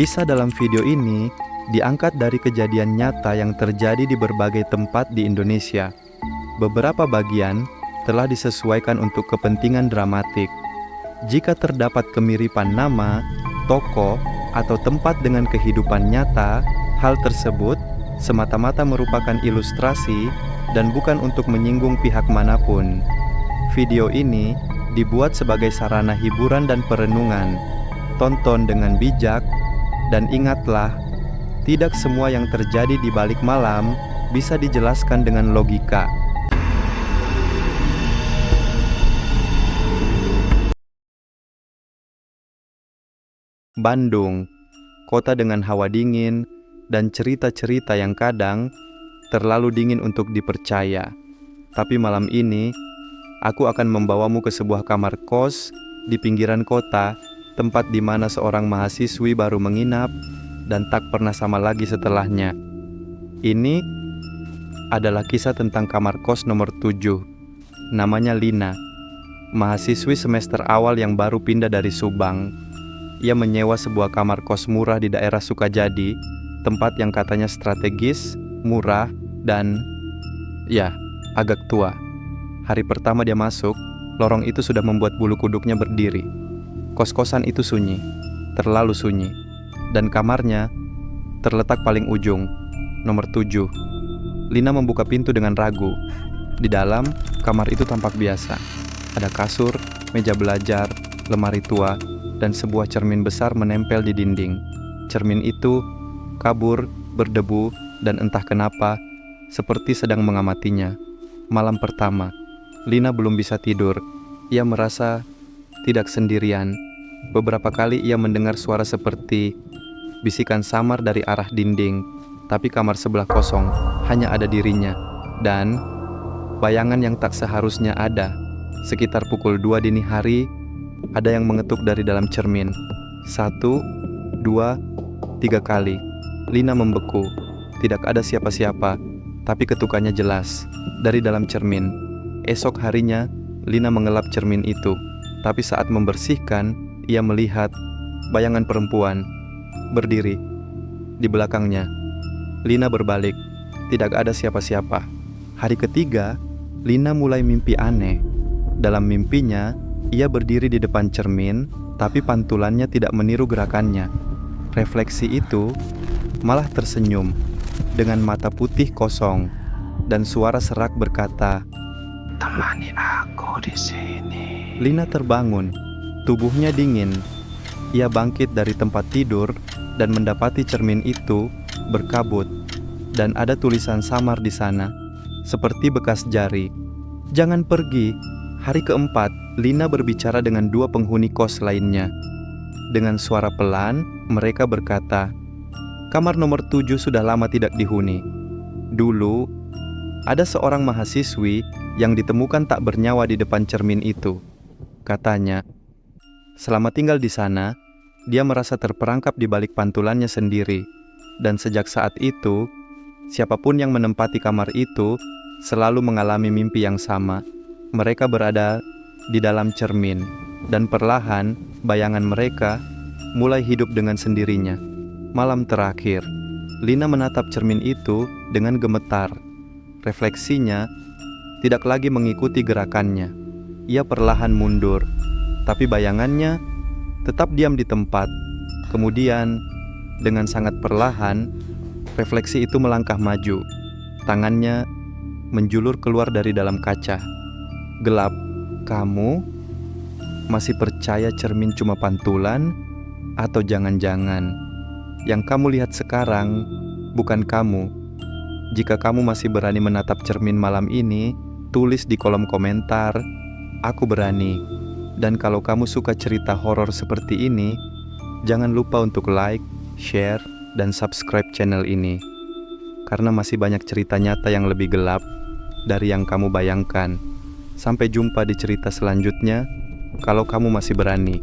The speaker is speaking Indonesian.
Kisah dalam video ini diangkat dari kejadian nyata yang terjadi di berbagai tempat di Indonesia. Beberapa bagian telah disesuaikan untuk kepentingan dramatik. Jika terdapat kemiripan nama, tokoh, atau tempat dengan kehidupan nyata, hal tersebut semata-mata merupakan ilustrasi dan bukan untuk menyinggung pihak manapun. Video ini dibuat sebagai sarana hiburan dan perenungan. Tonton dengan bijak, dan ingatlah, tidak semua yang terjadi di balik malam bisa dijelaskan dengan logika. Bandung, kota dengan hawa dingin dan cerita-cerita yang kadang terlalu dingin untuk dipercaya. Tapi malam ini, aku akan membawamu ke sebuah kamar kos di pinggiran kota, tempat di mana seorang mahasiswi baru menginap dan tak pernah sama lagi setelahnya. Ini adalah kisah tentang kamar kos nomor 7. Namanya Lina, mahasiswi semester awal yang baru pindah dari Subang. Ia menyewa sebuah kamar kos murah di daerah Sukajadi, tempat yang katanya strategis, murah, dan ya, agak tua. Hari pertama dia masuk, lorong itu sudah membuat bulu kuduknya berdiri. Kos-kosan itu sunyi, terlalu sunyi, dan kamarnya terletak paling ujung, nomor 7. Lina membuka pintu dengan ragu. Di dalam, kamar itu tampak biasa. Ada kasur, meja belajar, lemari tua, dan sebuah cermin besar menempel di dinding. Cermin itu kabur, berdebu, dan entah kenapa, seperti sedang mengamatinya. Malam pertama, Lina belum bisa tidur. Ia merasa tidak sendirian. Beberapa kali ia mendengar suara seperti bisikan samar dari arah dinding, tapi kamar sebelah kosong, hanya ada dirinya. Dan bayangan yang tak seharusnya ada. Sekitar pukul 2 dini hari, ada yang mengetuk dari dalam cermin. 1, 2, 3 kali. Lina membeku. Tidak ada siapa-siapa, tapi ketukannya jelas dari dalam cermin. Esok harinya, Lina mengelap cermin itu. Tapi saat membersihkan, ia melihat bayangan perempuan berdiri di belakangnya. Lina berbalik, tidak ada siapa-siapa. Hari ketiga, Lina mulai mimpi aneh. Dalam mimpinya, ia berdiri di depan cermin, tapi pantulannya tidak meniru gerakannya. Refleksi itu malah tersenyum dengan mata putih kosong, dan suara serak berkata, "Temani aku di sini." Lina terbangun, tubuhnya dingin. Ia bangkit dari tempat tidur dan mendapati cermin itu berkabut, dan ada tulisan samar di sana, seperti bekas jari. "Jangan pergi." Hari keempat, Lina berbicara dengan 2 penghuni kos lainnya. Dengan suara pelan, mereka berkata, "Kamar nomor 7 sudah lama tidak dihuni. Dulu, ada seorang mahasiswi yang ditemukan tak bernyawa di depan cermin itu. Katanya, selama tinggal di sana, dia merasa terperangkap di balik pantulannya sendiri. Dan sejak saat itu, siapapun yang menempati kamar itu selalu mengalami mimpi yang sama. Mereka berada di dalam cermin, dan perlahan bayangan mereka mulai hidup dengan sendirinya." Malam terakhir, Lina menatap cermin itu dengan gemetar. Refleksinya tidak lagi mengikuti gerakannya. Ia perlahan mundur, tapi bayangannya tetap diam di tempat. Kemudian, dengan sangat perlahan, refleksi itu melangkah maju. Tangannya menjulur keluar dari dalam kaca. Gelap. "Kamu masih percaya cermin cuma pantulan? Atau jangan-jangan yang kamu lihat sekarang bukan kamu? Jika kamu masih berani menatap cermin malam ini, tulis di kolom komentar, 'Aku berani.' Dan kalau kamu suka cerita horor seperti ini, jangan lupa untuk like, share, dan subscribe channel ini. Karena masih banyak cerita nyata yang lebih gelap dari yang kamu bayangkan. Sampai jumpa di cerita selanjutnya, kalau kamu masih berani.